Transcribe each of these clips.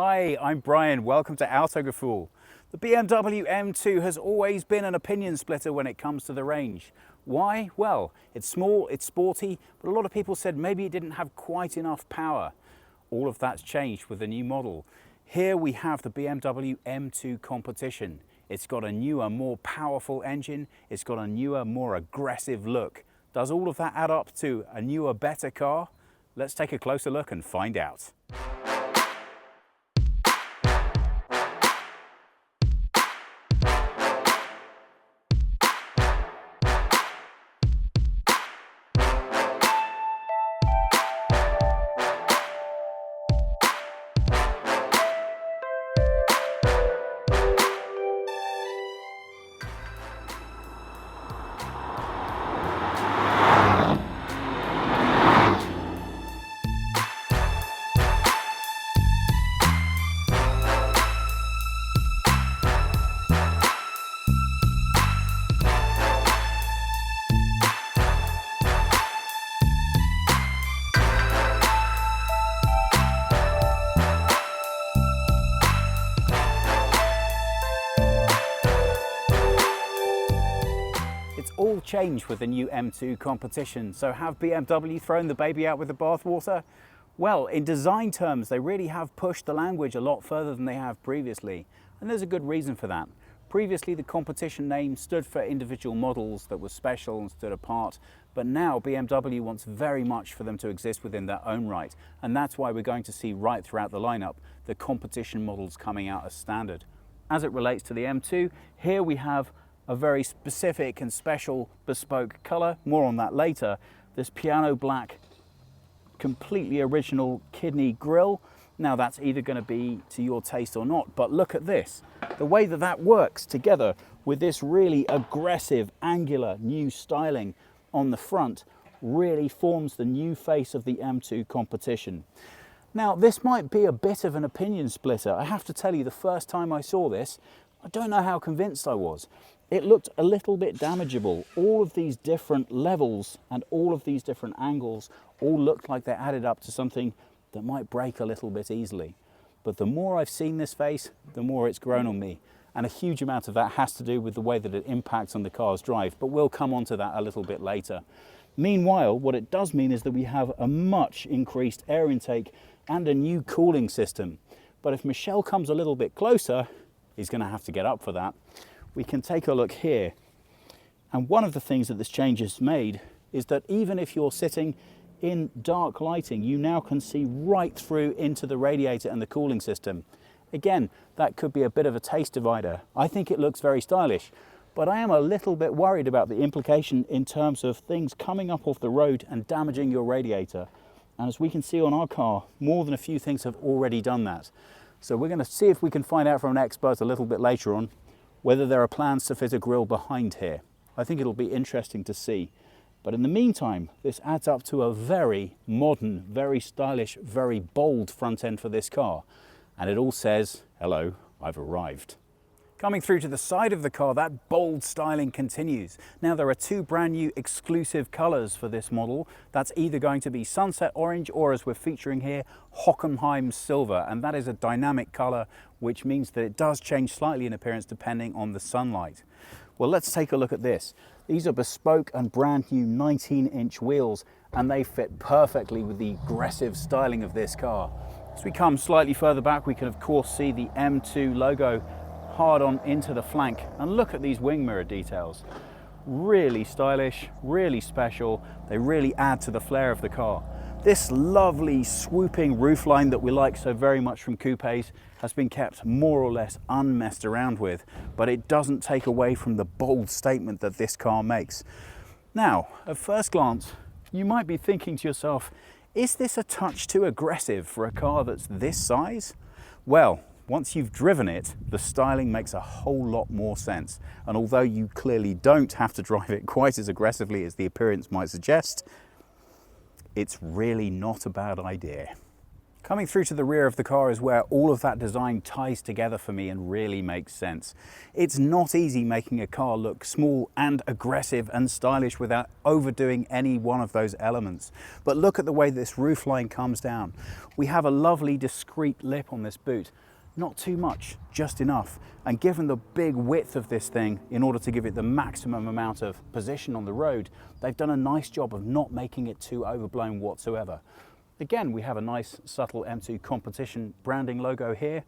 Hi, I'm Brian. Welcome to Autogefühl. The BMW M2 has always been an opinion splitter when it comes to the range. Why? Well, it's small, it's sporty, but a lot of people said maybe it didn't have quite enough power. All of that's changed with the new model. Here we have the BMW M2 Competition. It's got a newer, more powerful engine. It's got a newer, more aggressive look. Does all of that add up to a newer, better car? Let's take a closer look and find out. It's all changed with the new M2 Competition. So have BMW thrown the baby out with the bathwater? Well, in design terms, they really have pushed the language a lot further than they have previously. And there's a good reason for that. Previously, the Competition name stood for individual models that were special and stood apart. But now BMW wants very much for them to exist within their own right. And that's why we're going to see right throughout the lineup, the Competition models coming out as standard. As it relates to the M2, here we have a very specific and special bespoke color, more on that later. This piano black, completely original kidney grille. Now that's either going to be to your taste or not, but look at this. The way that that works together with this really aggressive, angular new styling on the front really forms the new face of the M2 Competition. Now this might be a bit of an opinion splitter. I have to tell you, the first time I saw this, I don't know how convinced I was. It looked a little bit damageable. All of these different levels and all of these different angles all looked like they added up to something that might break a little bit easily. But the more I've seen this face, the more it's grown on me. And a huge amount of that has to do with the way that it impacts on the car's drive, but we'll come on to that a little bit later. Meanwhile, what it does mean is that we have a much increased air intake and a new cooling system. But if Michelle comes a little bit closer, he's going to have to get up for that. We can take a look here. And one of the things that this change has made is that even if you're sitting in dark lighting, you now can see right through into the radiator and the cooling system. Again, that could be a bit of a taste divider. I think it looks very stylish, but I am a little bit worried about the implication in terms of things coming up off the road and damaging your radiator. And as we can see on our car, more than a few things have already done that. So we're going to see if we can find out from an expert a little bit later on whether there are plans to fit a grille behind here. I think it'll be interesting to see. But in the meantime, this adds up to a very modern, very stylish, very bold front end for this car. And it all says, hello, I've arrived. Coming through to the side of the car, that bold styling continues. Now there are two brand new exclusive colors for this model. That's either going to be sunset orange or, as we're featuring here, Hockenheim silver. And that is a dynamic color, which means that it does change slightly in appearance depending on the sunlight. Well, let's take a look at this. These are bespoke and brand new 19-inch wheels, and they fit perfectly with the aggressive styling of this car. As we come slightly further back, we can of course see the M2 logo hard on into the flank, and look at these wing mirror details. Really stylish, really special. They really add to the flair of the car. This lovely swooping roofline that we like so very much from coupes has been kept more or less unmessed around with, but it doesn't take away from the bold statement that this car makes. Now, at first glance, you might be thinking to yourself, is this a touch too aggressive for a car that's this size? Well, once you've driven it, the styling makes a whole lot more sense. And although you clearly don't have to drive it quite as aggressively as the appearance might suggest, it's really not a bad idea. Coming through to the rear of the car is where all of that design ties together for me and really makes sense. It's not easy making a car look small and aggressive and stylish without overdoing any one of those elements. But look at the way this roofline comes down. We have a lovely discreet lip on this boot. Not too much, just enough. And given the big width of this thing, in order to give it the maximum amount of position on the road, they've done a nice job of not making it too overblown whatsoever. Again, we have a nice subtle M2 Competition branding logo here.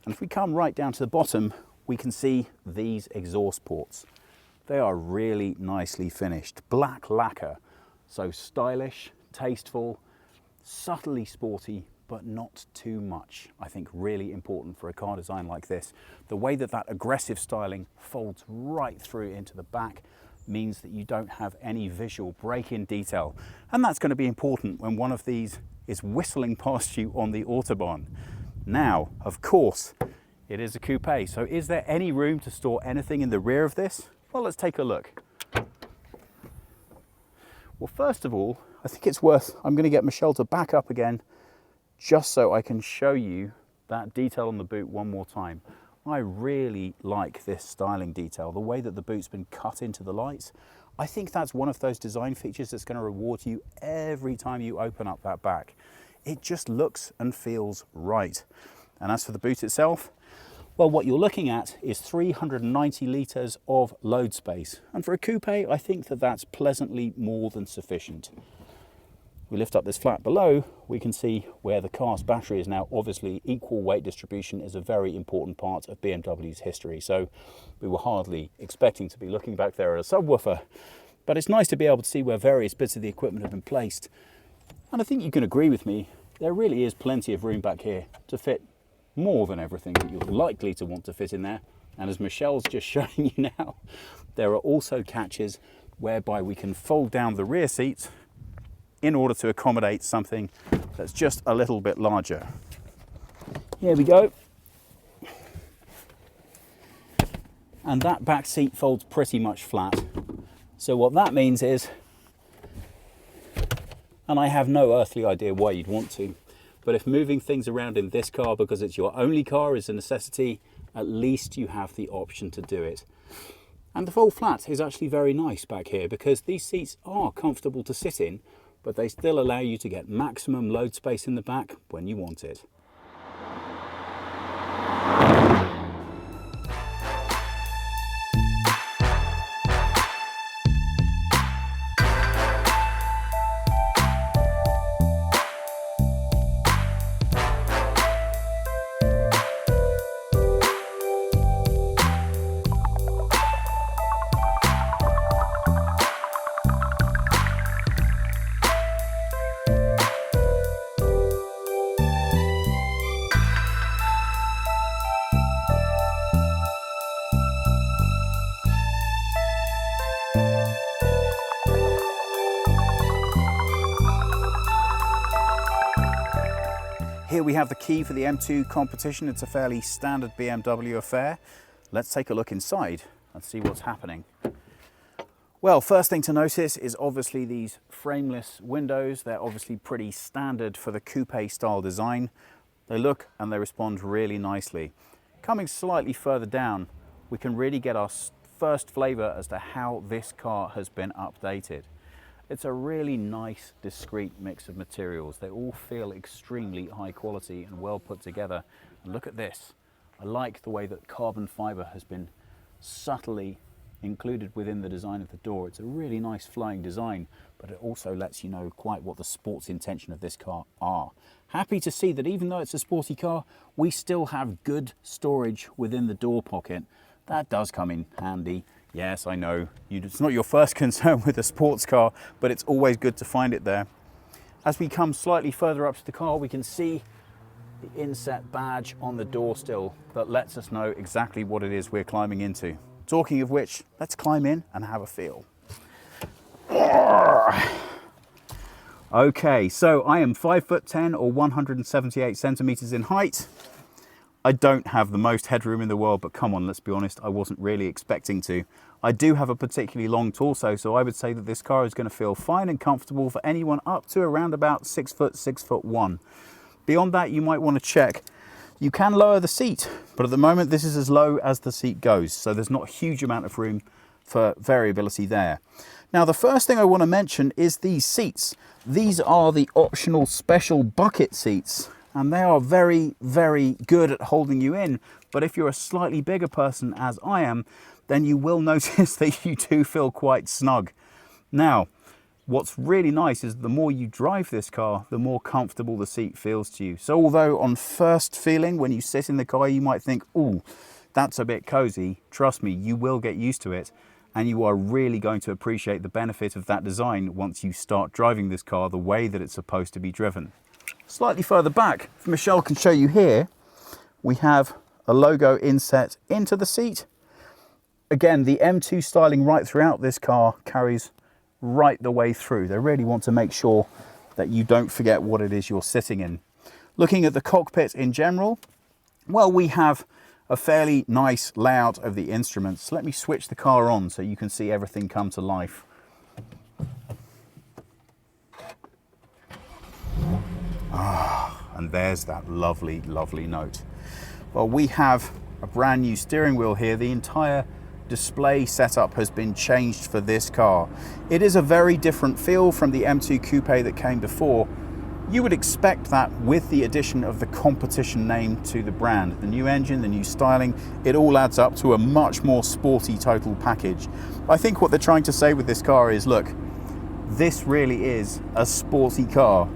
And if we come right down to the bottom, we can see these exhaust ports. They are really nicely finished. Black lacquer, so stylish, tasteful, subtly sporty, but not too much. I think really important for a car design like this. The way that that aggressive styling folds right through into the back means that you don't have any visual break-in detail. And that's going to be important when one of these is whistling past you on the Autobahn. Now, of course, it is a coupe, so is there any room to store anything in the rear of this? Well, let's take a look. Well, first of all, I think it's worth, I'm going to get Michelle to back up again just so I can show you that detail on the boot one more time. I really like this styling detail, the way that the boot's been cut into the lights. I think that's one of those design features that's going to reward you every time you open up that back. It just looks and feels right. And as for the boot itself, well, what you're looking at is 390 litres of load space. And for a coupe, I think that that's pleasantly more than sufficient. We lift up this flap below, we can see where the car's battery is now. Obviously, equal weight distribution is a very important part of BMW's history. So we were hardly expecting to be looking back there at a subwoofer, but it's nice to be able to see where various bits of the equipment have been placed. And I think you can agree with me, there really is plenty of room back here to fit more than everything that you're likely to want to fit in there. And as Michelle's just showing you now, there are also catches whereby we can fold down the rear seats in order to accommodate something that's just a little bit larger. Here we go. And that back seat folds pretty much flat. So what that means is, and I have no earthly idea why you'd want to, but if moving things around in this car because it's your only car is a necessity, at least you have the option to do it. And the fold flat is actually very nice back here because these seats are comfortable to sit in, but they still allow you to get maximum load space in the back when you want it. Here we have the key for the M2 Competition. It's a fairly standard BMW affair. Let's take a look inside and see what's happening. Well, first thing to notice is obviously these frameless windows. They're obviously pretty standard for the coupe style design. They look and they respond really nicely. Coming slightly further down, we can really get our first flavor as to how this car has been updated. It's a really nice, discreet mix of materials. They all feel extremely high quality and well put together. And look at this. I like the way that carbon fiber has been subtly included within the design of the door. It's a really nice flowing design, but it also lets you know quite what the sports intention of this car are. Happy to see that even though it's a sporty car, we still have good storage within the door pocket. That does come in handy. Yes, I know, it's not your first concern with a sports car, but it's always good to find it there. As we come slightly further up to the car, we can see the inset badge on the door still that lets us know exactly what it is we're climbing into. Talking of which, let's climb in and have a feel. Okay, so I am 5'10" or 178 centimeters in height. I don't have the most headroom in the world, but come on, let's be honest, I wasn't really expecting to. I do have a particularly long torso, so I would say that this car is going to feel fine and comfortable for anyone up to around about 6'1". Beyond that, you might want to check. You can lower the seat, but at the moment this is as low as the seat goes, so there's not a huge amount of room for variability there. Now, the first thing I want to mention is these seats. These are the optional special bucket seats, and they are very, very good at holding you in. But if you're a slightly bigger person, as I am, then you will notice that you do feel quite snug. Now, what's really nice is the more you drive this car, the more comfortable the seat feels to you. So although on first feeling, when you sit in the car, you might think, "Ooh, that's a bit cozy," trust me, you will get used to it. And you are really going to appreciate the benefit of that design once you start driving this car the way that it's supposed to be driven. Slightly further back, if Michelle can show you here, we have a logo inset into the seat. Again, the M2 styling right throughout this car carries right the way through. They really want to make sure that you don't forget what it is you're sitting in. Looking at the cockpit in general, well, we have a fairly nice layout of the instruments. Let me switch the car on so you can see everything come to life. And there's that lovely, lovely note. Well, we have a brand new steering wheel here. The entire display setup has been changed for this car. It is a very different feel from the M2 Coupe that came before. You would expect that with the addition of the competition name to the brand. The new engine, the new styling, it all adds up to a much more sporty total package. I think what they're trying to say with this car is, look, this really is a sporty car.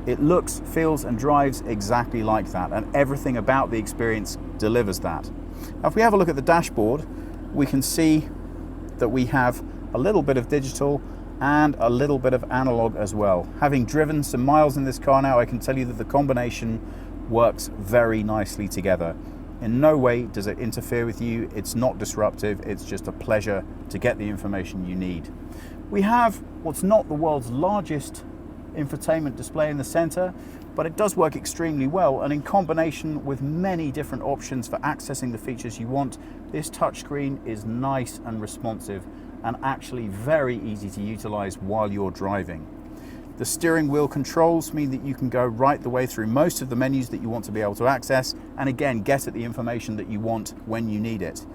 It looks, feels and drives exactly like that, and everything about the experience delivers that. Now, if we have a look at the dashboard, we can see that we have a little bit of digital and a little bit of analog as well. Having driven some miles in this car now, I can tell you that the combination works very nicely together. In no way does it interfere with you. It's not disruptive. It's just a pleasure to get the information you need. We have what's not the world's largest infotainment display in the center, but it does work extremely well, and in combination with many different options for accessing the features you want, this touchscreen is nice and responsive and actually very easy to utilize while you're driving. The steering wheel controls mean that you can go right the way through most of the menus that you want to be able to access, and again, get at the information that you want when you need it.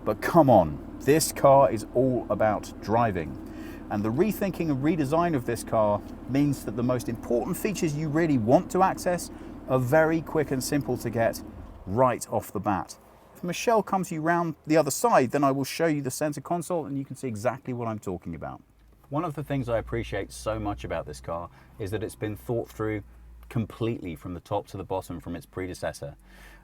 But come on, this car is all about driving. And the rethinking and redesign of this car means that the most important features you really want to access are very quick and simple to get right off the bat. If Michelle comes you round the other side, then I will show you the center console and you can see exactly what I'm talking about. One of the things I appreciate so much about this car is that it's been thought through completely from the top to the bottom from its predecessor.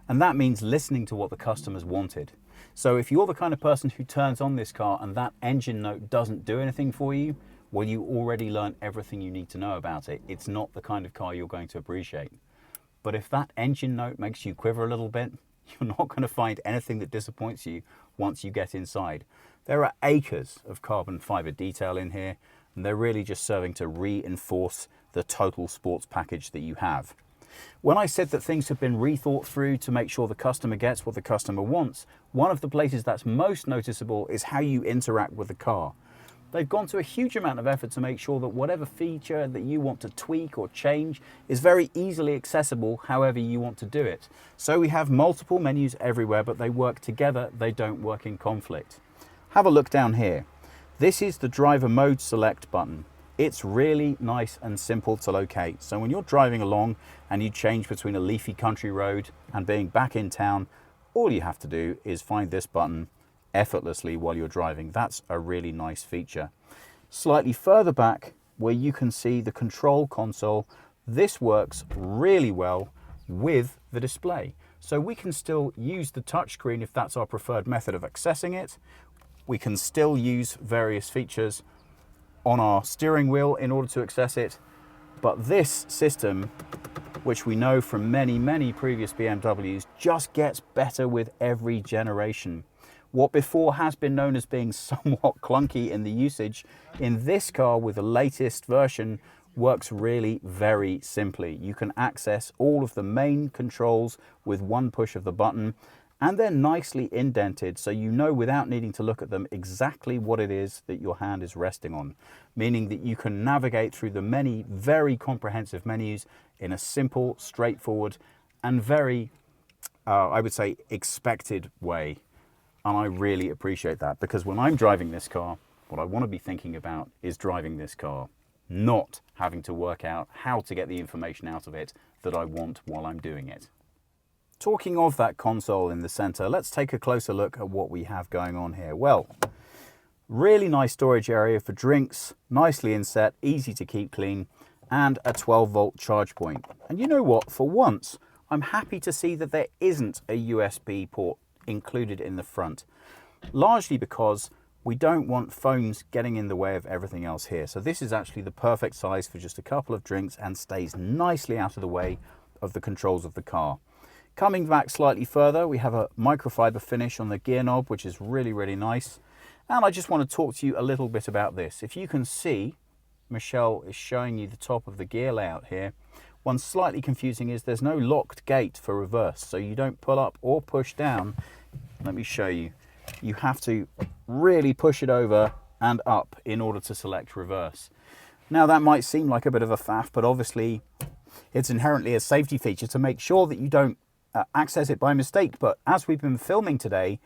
And that means listening to what the customers wanted. So if you're the kind of person who turns on this car and that engine note doesn't do anything for you, well, you already learned everything you need to know about it. It's not the kind of car you're going to appreciate. But if that engine note makes you quiver a little bit, you're not going to find anything that disappoints you once you get inside. There are acres of carbon fiber detail in here, and they're really just serving to reinforce the total sports package that you have. When I said that things have been rethought through to make sure the customer gets what the customer wants, one of the places that's most noticeable is how you interact with the car. They've gone to a huge amount of effort to make sure that whatever feature that you want to tweak or change is very easily accessible however you want to do it. So we have multiple menus everywhere, but they work together, they don't work in conflict. Have a look down here. This is the driver mode select button. It's really nice and simple to locate. So when you're driving along and you change between a leafy country road and being back in town, all you have to do is find this button effortlessly while you're driving. That's a really nice feature. Slightly further back, where you can see the control console, this works really well with the display. So we can still use the touchscreen if that's our preferred method of accessing it. We can still use various features on our steering wheel in order to access it. But this system, which we know from many previous BMWs, just gets better with every generation. What before has been known as being somewhat clunky in the usage, in this car with the latest version works really very simply. You can access all of the main controls with one push of the button, And they're nicely indented, so you know without needing to look at them exactly what it is that your hand is resting on, meaning that you can navigate through the many very comprehensive menus in a simple, straightforward, and very, I would say, expected way. And I really appreciate that, because when I'm driving this car, what I want to be thinking about is driving this car, not having to work out how to get the information out of it that I want while I'm doing it. Talking of that console in the center, let's take a closer look at what we have going on here. Well, really nice storage area for drinks, nicely inset, easy to keep clean, and a 12-volt charge point. And you know what? For once, I'm happy to see that there isn't a USB port included in the front, largely because we don't want phones getting in the way of everything else here. So this is actually the perfect size for just a couple of drinks and stays nicely out of the way of the controls of the car. Coming back slightly further, we have a microfiber finish on the gear knob, which is really, really nice. And I just want to talk to you a little bit about this. If you can see, Michelle is showing you the top of the gear layout here. One slightly confusing is there's no locked gate for reverse, so you don't pull up or push down. Let me show you. You have to really push it over and up in order to select reverse. Now that might seem like a bit of a faff, but obviously it's inherently a safety feature to make sure that you don't access it by mistake. But as we've been filming today,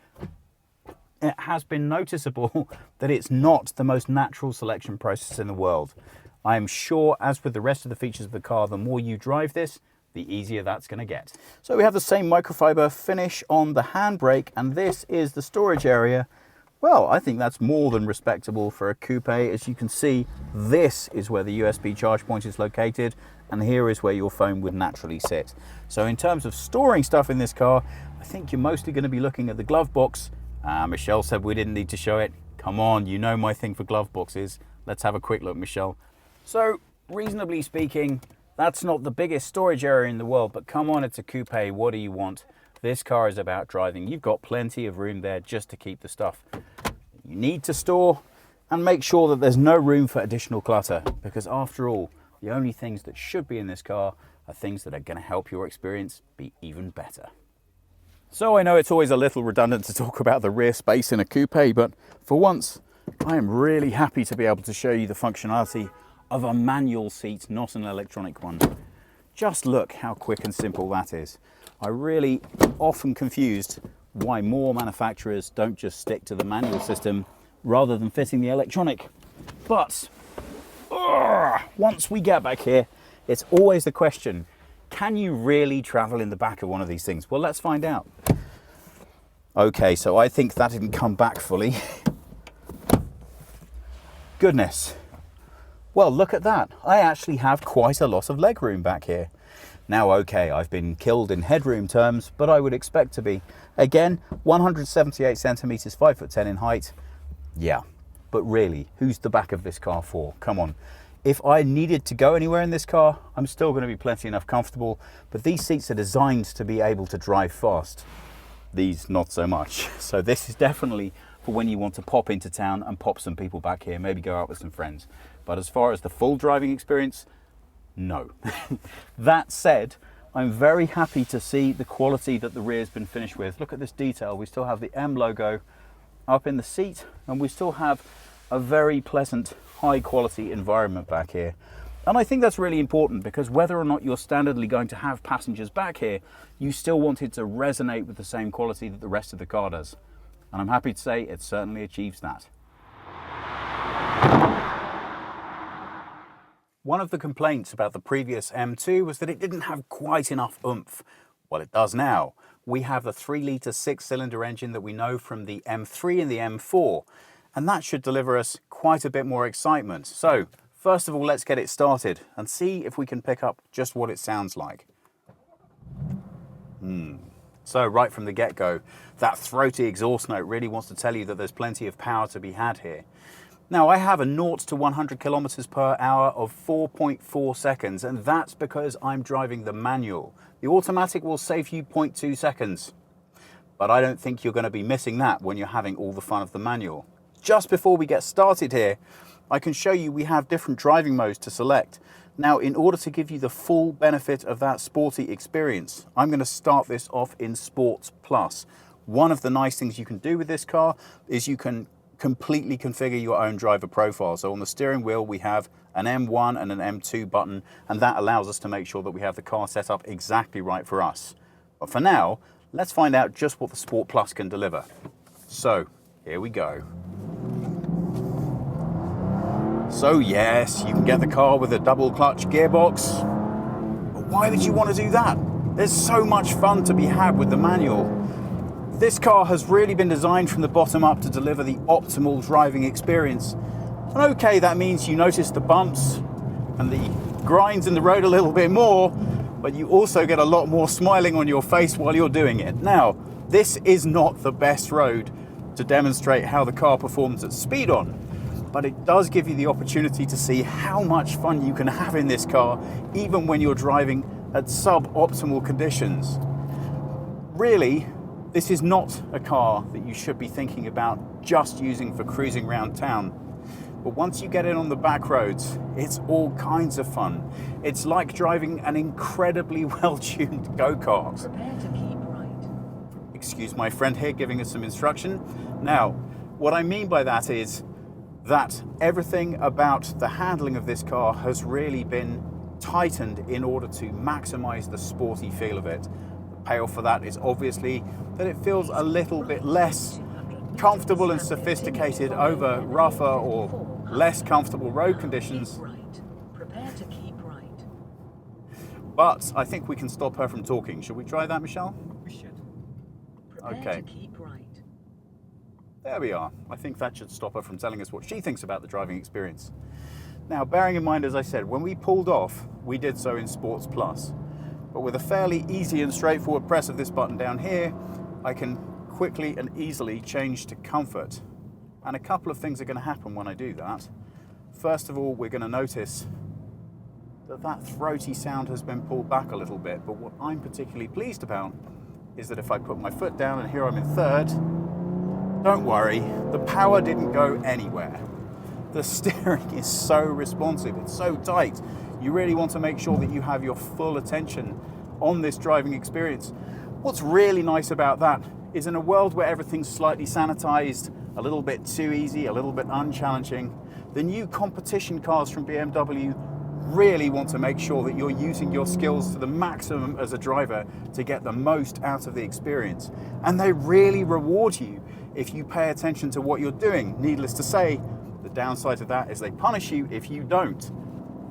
it has been noticeable that it's not the most natural selection process in the world. I am sure, as with the rest of the features of the car, the more you drive this, the easier that's going to get. So we have the same microfiber finish on the handbrake, and this is the storage area. Well, I think that's more than respectable for a coupe. As you can see, this is where the USB charge point is located, and here is where your phone would naturally sit. So in terms of storing stuff in this car, I think you're mostly going to be looking at the glove box. Michelle said we didn't need to show it. Come on, you know my thing for glove boxes. Let's have a quick look, Michelle. So, reasonably speaking, that's not the biggest storage area in the world, but come on, it's a coupe. What do you want? This car is about driving. You've got plenty of room there just to keep the stuff you need to store, and make sure that there's no room for additional clutter, because after all, the only things that should be in this car are things that are going to help your experience be even better. So I know it's always a little redundant to talk about the rear space in a coupe, but for once, I am really happy to be able to show you the functionality of a manual seat, not an electronic one. Just look how quick and simple that is. I really often confused why more manufacturers don't just stick to the manual system rather than fitting the electronic. But once we get back here, it's always the question, can you really travel in the back of one of these things? Well, let's find out. Okay, so I think that didn't come back fully. Goodness. Well, look at that. I actually have quite a lot of legroom back here. Now, okay, I've been killed in headroom terms, but I would expect to be. Again, 178 centimeters, 5'10" in height. Yeah, but really, who's the back of this car for? Come on. If I needed to go anywhere in this car, I'm still going to be plenty enough comfortable, but these seats are designed to be able to drive fast. These, not so much. So this is definitely for when you want to pop into town and pop some people back here, maybe go out with some friends. But as far as the full driving experience, no. That said, I'm very happy to see the quality that the rear's been finished with. Look at this detail. We still have the M logo up in the seat, and we still have a very pleasant, high quality environment back here. And I think that's really important, because whether or not you're standardly going to have passengers back here, you still want it to resonate with the same quality that the rest of the car does. And I'm happy to say it certainly achieves that. One of the complaints about the previous M2 was that it didn't have quite enough oomph. Well, it does now. We have the 3-litre 6-cylinder engine that we know from the M3 and the M4, and that should deliver us quite a bit more excitement. So, first of all, let's get it started and see if we can pick up just what it sounds like. So right from the get-go, that throaty exhaust note really wants to tell you that there's plenty of power to be had here. Now, I have a 0 to 100 kilometers per hour of 4.4 seconds, and that's because I'm driving the manual. The automatic will save you 0.2 seconds, but I don't think you're going to be missing that when you're having all the fun of the manual. Just before we get started here, I can show you we have different driving modes to select. Now, in order to give you the full benefit of that sporty experience, I'm going to start this off in Sports Plus. One of the nice things you can do with this car is you can completely configure your own driver profile. So on the steering wheel, we have an M1 and an M2 button, and that allows us to make sure that we have the car set up exactly right for us. But for now, let's find out just what the Sport Plus can deliver. So here we go. So yes, you can get the car with a double clutch gearbox, but why would you want to do that? There's so much fun to be had with the manual. This car has really been designed from the bottom up to deliver the optimal driving experience. And okay, that means you notice the bumps and the grinds in the road a little bit more, but you also get a lot more smiling on your face while you're doing it. Now, this is not the best road to demonstrate how the car performs at speed on, but it does give you the opportunity to see how much fun you can have in this car, even when you're driving at suboptimal conditions. Really, this is not a car that you should be thinking about just using for cruising around town. But once you get in on the back roads, it's all kinds of fun. It's like driving an incredibly well-tuned go-kart. Prepare to keep right. Excuse my friend here giving us some instruction. Now, what I mean by that is that everything about the handling of this car has really been tightened in order to maximize the sporty feel of it. The payoff for that is obviously that it feels a little bit less comfortable and sophisticated over rougher or less comfortable road conditions. Prepare to keep right. But I think we can stop her from talking. Should we try that, Michelle? We should. Prepare Okay. to keep right. There we are. I think that should stop her from telling us what she thinks about the driving experience. Now, bearing in mind, as I said, when we pulled off, we did so in Sports Plus. But with a fairly easy and straightforward press of this button down here, I can quickly and easily change to Comfort. And a couple of things are going to happen when I do that. First of all, we're going to notice that that throaty sound has been pulled back a little bit. But what I'm particularly pleased about is that if I put my foot down, and here I'm in third, don't worry, the power didn't go anywhere. The steering is so responsive, it's so tight. You really want to make sure that you have your full attention on this driving experience. What's really nice about that is in a world where everything's slightly sanitized, a little bit too easy, a little bit unchallenging, the new competition cars from BMW really want to make sure that you're using your skills to the maximum as a driver to get the most out of the experience. And they really reward you if you pay attention to what you're doing. Needless to say, the downside of that is they punish you if you don't.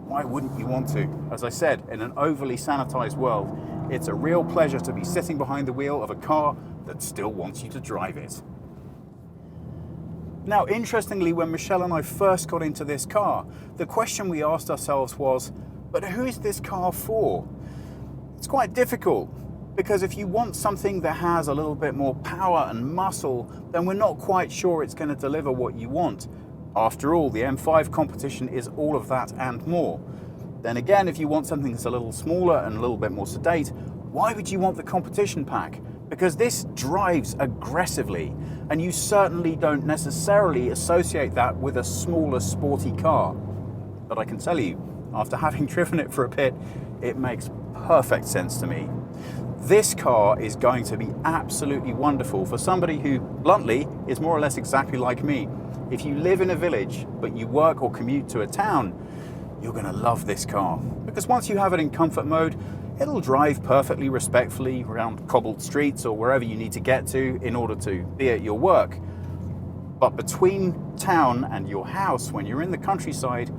Why wouldn't you want to? As I said, in an overly sanitized world, it's a real pleasure to be sitting behind the wheel of a car that still wants you to drive it. Now, interestingly, when Michelle and I first got into this car, the question we asked ourselves was, but who is this car for? It's quite difficult, because if you want something that has a little bit more power and muscle, then we're not quite sure it's going to deliver what you want. After all, the M5 Competition is all of that and more. Then again, if you want something that's a little smaller and a little bit more sedate, why would you want the Competition Pack? Because this drives aggressively, and you certainly don't necessarily associate that with a smaller, sporty car. But I can tell you, after having driven it for a bit, it makes perfect sense to me. This car is going to be absolutely wonderful for somebody who, bluntly, is more or less exactly like me. If you live in a village, but you work or commute to a town, you're going to love this car. Because once you have it in comfort mode, it'll drive perfectly respectfully around cobbled streets or wherever you need to get to in order to be at your work. But between town and your house, when you're in the countryside,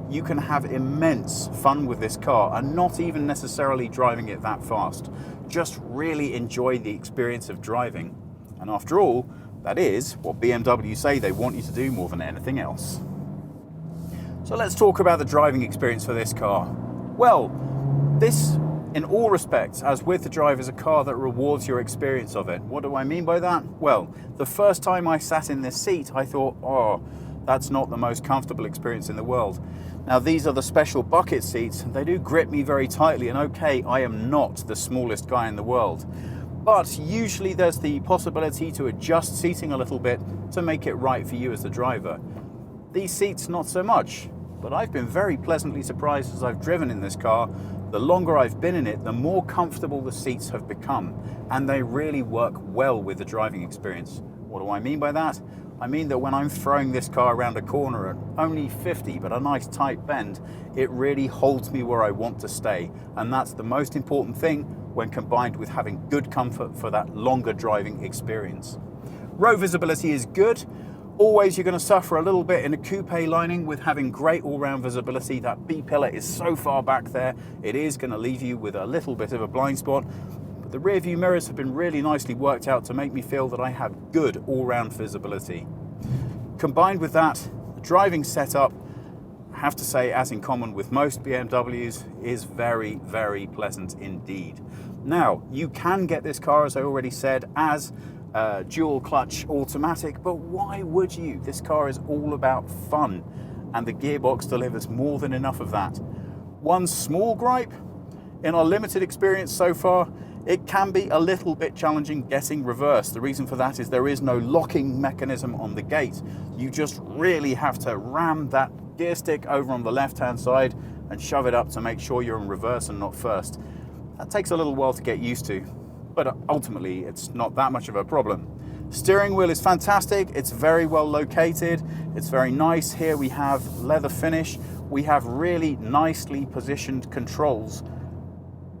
you can have immense fun with this car and not even necessarily driving it that fast. Just really enjoy the experience of driving. And after all, that is what BMW say they want you to do more than anything else. So let's talk about the driving experience for this car. Well, this, in all respects, as with the drive, is a car that rewards your experience of it. What do I mean by that? Well, the first time I sat in this seat, I thought, oh, that's not the most comfortable experience in the world. Now, these are the special bucket seats. They do grip me very tightly, and okay, I am not the smallest guy in the world. But usually there's the possibility to adjust seating a little bit to make it right for you as the driver. These seats, not so much. but I've been very pleasantly surprised as I've driven in this car. The longer I've been in it, the more comfortable the seats have become, and they really work well with the driving experience. What do I mean by that? I mean that when I'm throwing this car around a corner at only 50, but a nice tight bend, it really holds me where I want to stay. And that's the most important thing when combined with having good comfort for that longer driving experience. Road visibility is good. Always you're going to suffer a little bit in a coupe lining with having great all-round visibility. That B-pillar is so far back there, it is going to leave you with a little bit of a blind spot. But the rear view mirrors have been really nicely worked out to make me feel that I have good all-round visibility. Combined with that, the driving setup, I have to say, as in common with most BMWs, is very, very pleasant indeed. Now, you can get this car, as I already said, as dual clutch automatic, but why would you? This car is all about fun, and the Gearbox delivers more than enough of that. One small gripe, in our limited experience so far, it can be a little bit challenging getting reverse. The reason for that is there is no locking mechanism on the gate. You just really have to ram that gear stick over on the left-hand side and shove it up to make sure you're in reverse and not first. That takes a little while to get used to, but ultimately it's not that much of a problem. Steering wheel is fantastic. It's very well located. It's very nice. Here we have leather finish. We have really nicely positioned controls.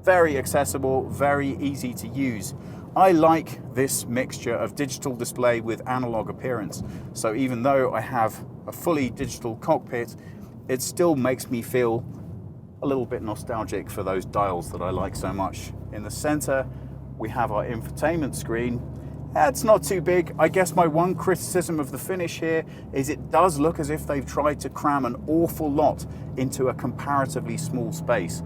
Very accessible, very easy to use. I like this mixture of digital display with analog appearance. So even though I have a fully digital cockpit, it still makes me feel a little bit nostalgic for those dials that I like so much. In the center, we have our infotainment screen. It's not too big. I guess my one criticism of the finish here is it does look as if they've tried to cram an awful lot into a comparatively small space.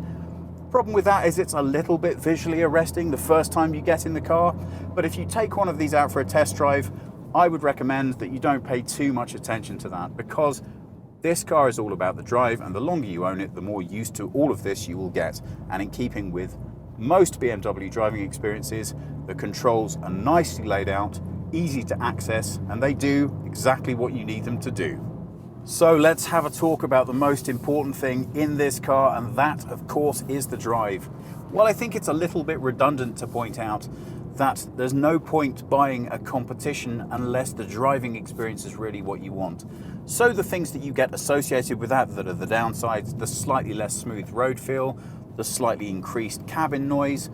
Problem with that is it's a little bit visually arresting the first time you get in the car, but if you take one of these out for a test drive, I would recommend that you don't pay too much attention to that, because this car is all about the drive, and the longer you own it, the more used to all of this you will get. And in keeping with most BMW driving experiences, the controls are nicely laid out, easy to access, and they do exactly what you need them to do. So let's have a talk about the most important thing in this car, and that, of course, is the drive. Well, I think it's a little bit redundant to point out that there's no point buying a competition unless the driving experience is really what you want. So the things that you get associated with that are the downsides, the slightly less smooth road feel, the slightly increased cabin noise.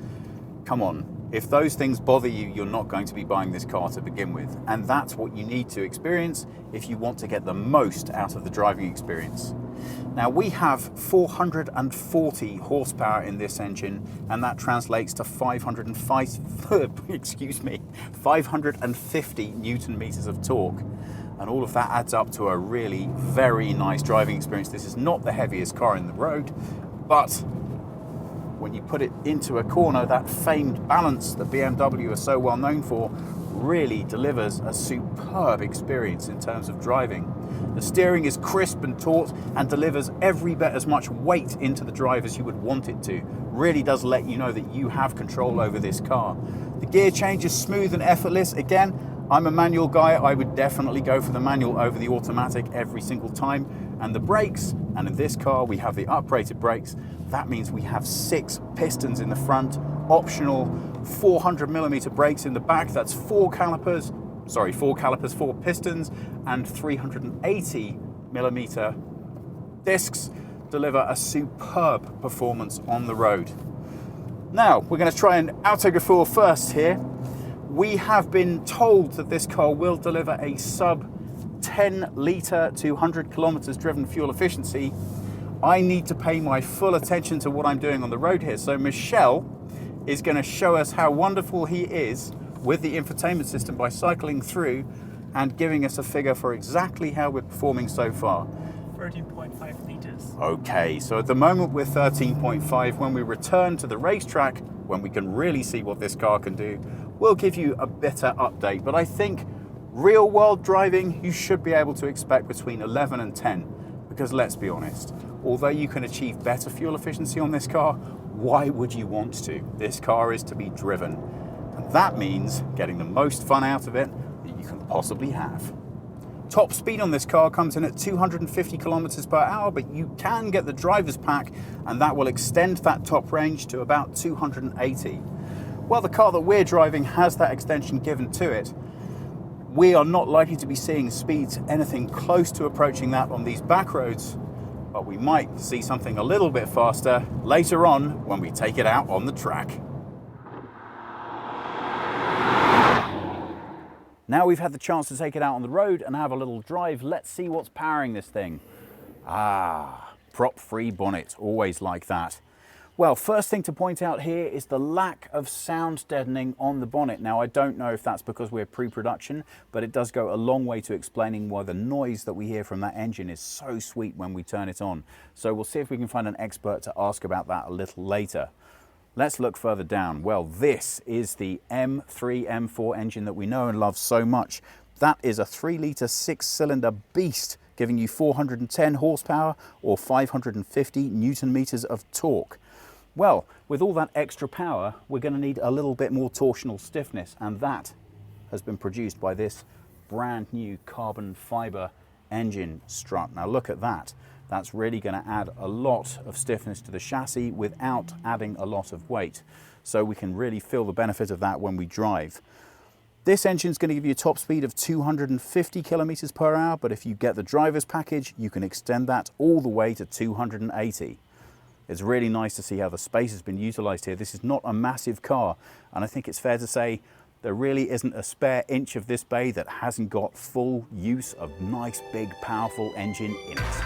Come on. If those things bother you, you're not going to be buying this car to begin with. And that's what you need to experience if you want to get the most out of the driving experience. Now, we have 440 horsepower in this engine, and that translates to 550 Newton meters of torque. And all of that adds up to a really very nice driving experience. This is not the heaviest car in the road, but when you put it into a corner, that famed balance that BMW are so well known for really delivers a superb experience in terms of driving. The steering is crisp and taut and delivers every bit as much weight into the drive as you would want it to. Really does let you know that you have control over this car. The gear change is smooth and effortless. Again, I'm a manual guy. I would definitely go for the manual over the automatic every single time. And the brakes, and in this car we have the uprated brakes. That means we have 6 pistons in the front, optional 400mm brakes in the back. That's 4 calipers, 4 pistons, and 380mm discs deliver a superb performance on the road. Now, we're going to try an Autogefühl first here. We have been told that this car will deliver a sub 10 litre to 100 kilometers driven fuel efficiency. I need to pay my full attention to what I'm doing on the road here. So Michelle is going to show us how wonderful he is with the infotainment system by cycling through and giving us a figure for exactly how we're performing so far. 13.5 litres. Okay, so at the moment we're 13.5. When we return to the racetrack, when we can really see what this car can do, we'll give you a better update. But I think real world driving, you should be able to expect between 11 and 10. Because let's be honest, although you can achieve better fuel efficiency on this car, why would you want to? This car is to be driven. And that means getting the most fun out of it that you can possibly have. Top speed on this car comes in at 250 kilometers per hour, but you can get the driver's pack and that will extend that top range to about 280. Well, the car that we're driving has that extension given to it. We are not likely to be seeing speeds anything close to approaching that on these back roads, but we might see something a little bit faster later on when we take it out on the track. Now we've had the chance to take it out on the road and have a little drive, let's see what's powering this thing. Prop-free bonnet, always like that. Well, first thing to point out here is the lack of sound deadening on the bonnet. Now, I don't know if that's because we're pre-production, but it does go a long way to explaining why the noise that we hear from that engine is so sweet when we turn it on. So we'll see if we can find an expert to ask about that a little later. Let's look further down. Well, this is the M3, M4 engine that we know and love so much. That is a 3-litre 6-cylinder beast, giving you 410 horsepower or 550 Newton meters of torque. Well, with all that extra power, we're going to need a little bit more torsional stiffness, and that has been produced by this brand new carbon fiber engine strut. Now look at that. That's really going to add a lot of stiffness to the chassis without adding a lot of weight. So we can really feel the benefit of that when we drive. This engine is going to give you a top speed of 250 kilometers per hour, but if you get the driver's package, you can extend that all the way to 280. It's really nice to see how the space has been utilized here. This is not a massive car, and I think it's fair to say there really isn't a spare inch of this bay that hasn't got full use of nice, big, powerful engine in it.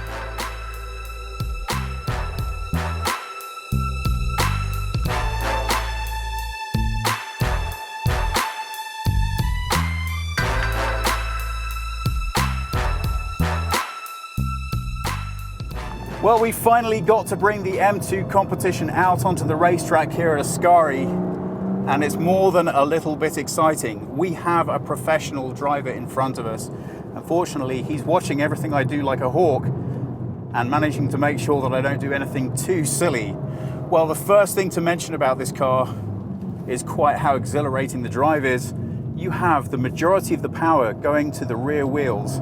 Well, we finally got to bring the M2 Competition out onto the racetrack here at Ascari, and it's more than a little bit exciting. We have a professional driver in front of us. Unfortunately, he's watching everything I do like a hawk and managing to make sure that I don't do anything too silly. Well, the first thing to mention about this car is quite how exhilarating the drive is. You have the majority of the power going to the rear wheels,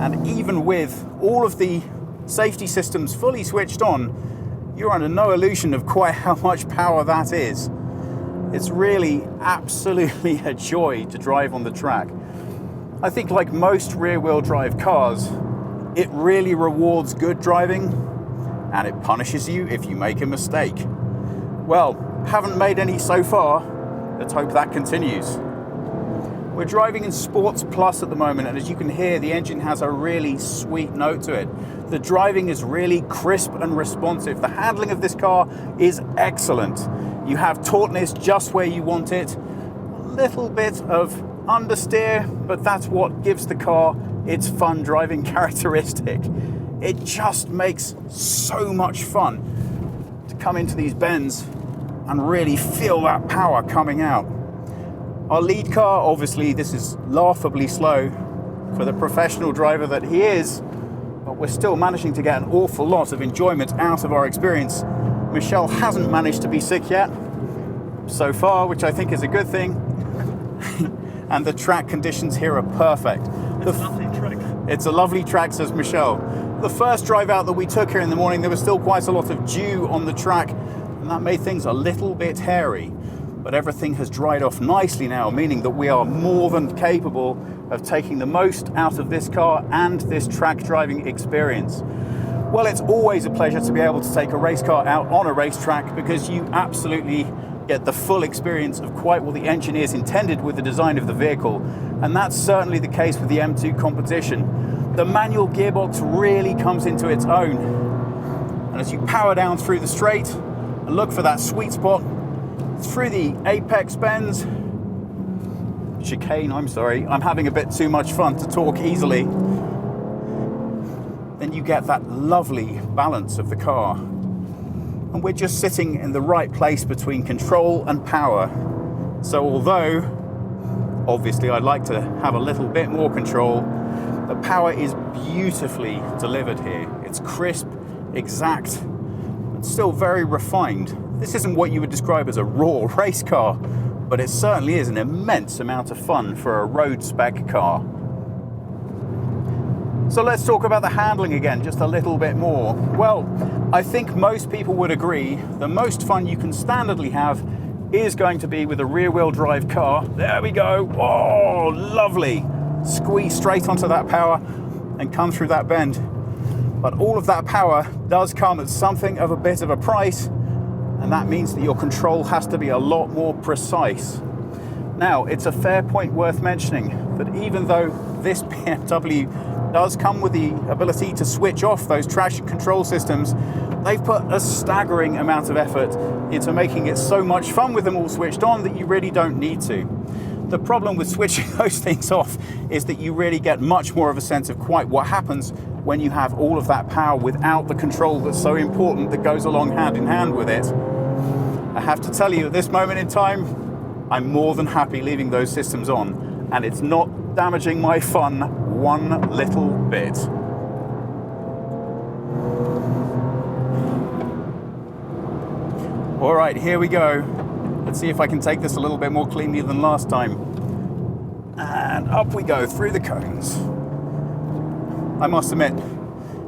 and even with all of the safety systems fully switched on, you're under no illusion of quite how much power that is. It's really absolutely a joy to drive on the track. I think like most rear-wheel drive cars, it really rewards good driving and it punishes you if you make a mistake. Well, haven't made any so far. Let's hope that continues. We're driving in Sports Plus at the moment, and as you can hear, the engine has a really sweet note to it. The driving is really crisp and responsive. The handling of this car is excellent. You have tautness just where you want it. A little bit of understeer, but that's what gives the car its fun driving characteristic. It just makes so much fun to come into these bends and really feel that power coming out. Our lead car, obviously, this is laughably slow for the professional driver that he is, but we're still managing to get an awful lot of enjoyment out of our experience. Michelle hasn't managed to be sick yet so far, which I think is a good thing. And the track conditions here are perfect. It's a lovely track. It's a lovely track, says Michelle. The first drive out that we took here in the morning, there was still quite a lot of dew on the track, and that made things a little bit hairy. But everything has dried off nicely now, meaning that we are more than capable of taking the most out of this car and this track driving experience. Well, it's always a pleasure to be able to take a race car out on a racetrack because you absolutely get the full experience of quite what the engineers intended with the design of the vehicle. And that's certainly the case with the M2 Competition. The manual gearbox really comes into its own. And as you power down through the straight and look for that sweet spot, through the apex bends, chicane, I'm having a bit too much fun to talk easily, then you get that lovely balance of the car. And we're just sitting in the right place between control and power. So although, obviously I'd like to have a little bit more control, the power is beautifully delivered here. It's crisp, exact, and still very refined. This isn't what you would describe as a raw race car, but it certainly is an immense amount of fun for a road spec car. So let's talk about the handling again, just a little bit more. Well, I think most people would agree the most fun you can standardly have is going to be with a rear-wheel drive car. There we go. Oh, lovely. Squeeze straight onto that power and come through that bend. But all of that power does come at something of a bit of a price, and that means that your control has to be a lot more precise. Now, it's a fair point worth mentioning that even though this BMW does come with the ability to switch off those traction control systems, they've put a staggering amount of effort into making it so much fun with them all switched on that you really don't need to. The problem with switching those things off is that you really get much more of a sense of quite what happens when you have all of that power without the control that's so important that goes along hand in hand with it. I have to tell you, at this moment in time, I'm more than happy leaving those systems on, and it's not damaging my fun one little bit. All right, here we go. Let's see if I can take this a little bit more cleanly than last time. And up we go through the cones. I must admit,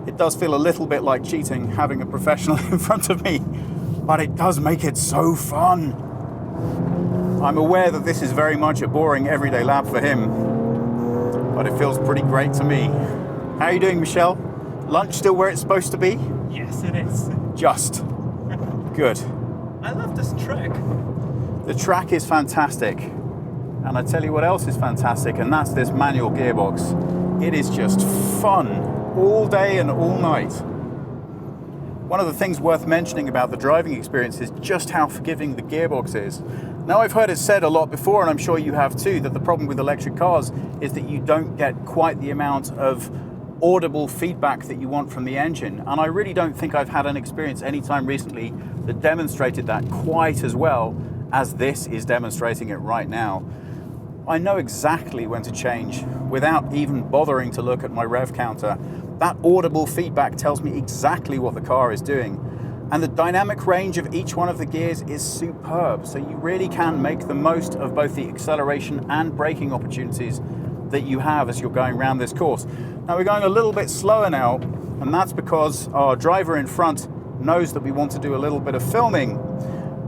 it does feel a little bit like cheating having a professional in front of me, but it does make it so fun. I'm aware that this is very much a boring everyday lap for him, but it feels pretty great to me. How are you doing, Michelle? Lunch still where it's supposed to be? Yes, it is. Just. Good. I love this track. The track is fantastic. And I tell you what else is fantastic, and that's this manual gearbox. It is just fun all day and all night. One of the things worth mentioning about the driving experience is just how forgiving the gearbox is. Now, I've heard it said a lot before, and I'm sure you have too, that the problem with electric cars is that you don't get quite the amount of audible feedback that you want from the engine. And I really don't think I've had an experience anytime recently that demonstrated that quite as well as this is demonstrating it right now. I know exactly when to change without even bothering to look at my rev counter. That audible feedback tells me exactly what the car is doing. And the dynamic range of each one of the gears is superb. So you really can make the most of both the acceleration and braking opportunities that you have as you're going around this course. Now we're going a little bit slower now, and that's because our driver in front knows that we want to do a little bit of filming,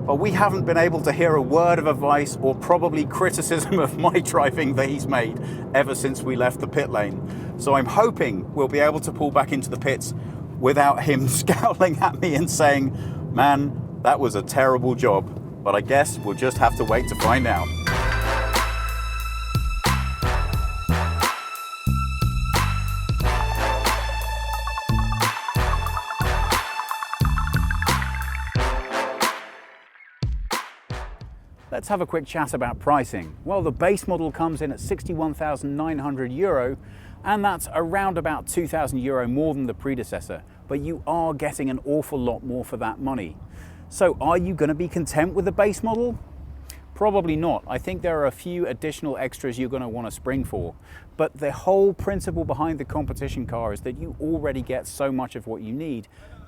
but we haven't been able to hear a word of advice or probably criticism of my driving that he's made ever since we left the pit lane. So I'm hoping we'll be able to pull back into the pits without him scowling at me and saying, man, that was a terrible job. But I guess we'll just have to wait to find out. Let's have a quick chat about pricing. Well, the base model comes in at €61,900, and that's around about €2,000 more than the predecessor, but you are getting an awful lot more for that money. So are you going to be content with the base model? Probably not. I think there are a few additional extras you're going to want to spring for, but the whole principle behind the competition car is that you already get so much of what you need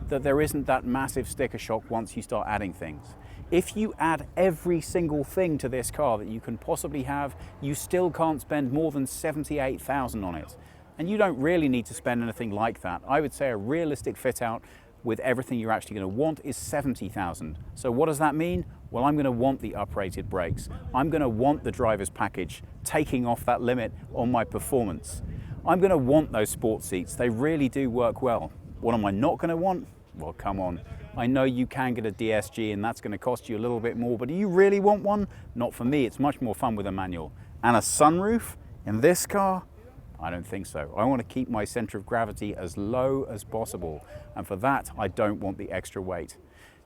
that there isn't that massive sticker shock once you start adding things. If you add every single thing to this car that you can possibly have, you still can't spend more than $78,000 on it. And you don't really need to spend anything like that. I would say a realistic fit out with everything you're actually going to want is $70,000. So what does that mean? Well, I'm going to want the uprated brakes. I'm going to want the driver's package taking off that limit on my performance. I'm going to want those sports seats. They really do work well. What am I not going to want? Well, come on. I know you can get a DSG and that's going to cost you a little bit more, but do you really want one? Not for me. It's much more fun with a manual. And a sunroof in this car? I don't think so. I want to keep my center of gravity as low as possible. And for that, I don't want the extra weight.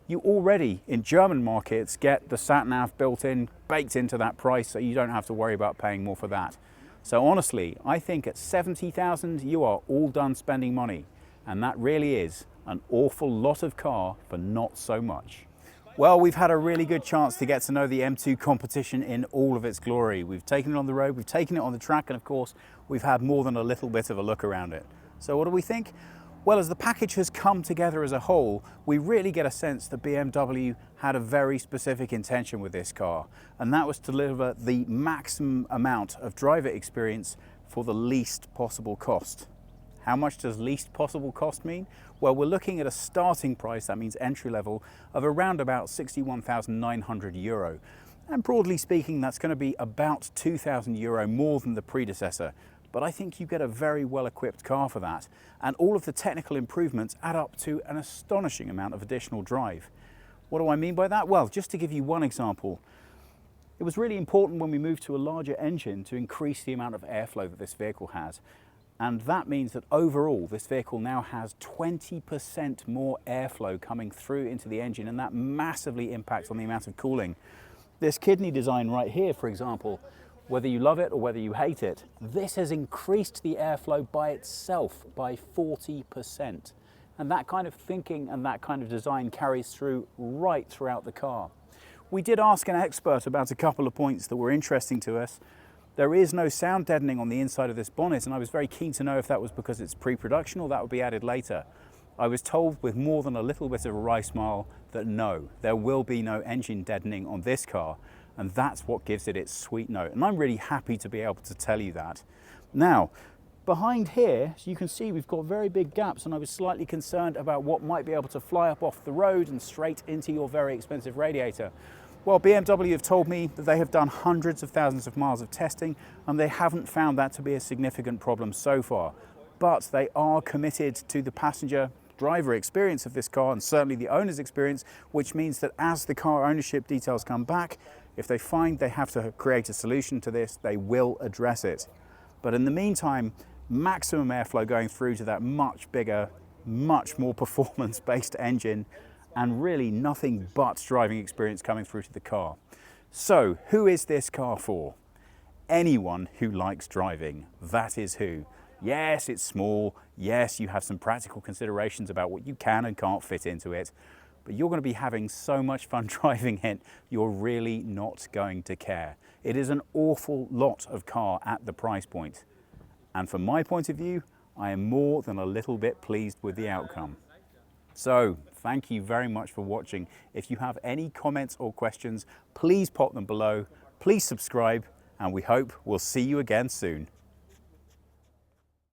You already, in German markets, get the sat-nav built in, baked into that price, so you don't have to worry about paying more for that. So honestly, I think at $70,000, you are all done spending money. And that really is an awful lot of car for not so much. Well, we've had a really good chance to get to know the M2 Competition in all of its glory. We've taken it on the road, we've taken it on the track, and of course, we've had more than a little bit of a look around it. So what do we think? Well, as the package has come together as a whole, we really get a sense that BMW had a very specific intention with this car, and that was to deliver the maximum amount of driver experience for the least possible cost. How much does least possible cost mean? Well, we're looking at a starting price, that means entry level, of around about 61,900 euro. And broadly speaking, that's going to be about 2,000 euro more than the predecessor. But I think you get a very well equipped car for that. And all of the technical improvements add up to an astonishing amount of additional drive. What do I mean by that? Well, just to give you one example, it was really important when we moved to a larger engine to increase the amount of airflow that this vehicle has. And that means that overall, this vehicle now has 20% more airflow coming through into the engine, and that massively impacts on the amount of cooling. This kidney design right here, for example, whether you love it or whether you hate it, this has increased the airflow by itself by 40%. And that kind of thinking and that kind of design carries through right throughout the car. We did ask an expert about a couple of points that were interesting to us. There is no sound deadening on the inside of this bonnet, and I was very keen to know if that was because it's pre-production or that would be added later. I was told with more than a little bit of a wry smile that no, there will be no engine deadening on this car, and that's what gives it its sweet note. And I'm really happy to be able to tell you that. Now, behind here, as you can see, we've got very big gaps, and I was slightly concerned about what might be able to fly up off the road and straight into your very expensive radiator. Well, BMW have told me that they have done hundreds of thousands of miles of testing, and they haven't found that to be a significant problem so far. But they are committed to the passenger driver experience of this car, and certainly the owner's experience, which means that as the car ownership details come back, if they find they have to create a solution to this, they will address it. But in the meantime, maximum airflow going through to that much bigger, much more performance-based engine, and really nothing but driving experience coming through to the car. So, who is this car for? Anyone who likes driving, that is who. Yes, it's small. Yes, you have some practical considerations about what you can and can't fit into it, but you're going to be having so much fun driving it, you're really not going to care. It is an awful lot of car at the price point. And from my point of view, I am more than a little bit pleased with the outcome. So, thank you very much for watching. If you have any comments or questions, please pop them below. Please subscribe, and we hope we'll see you again soon.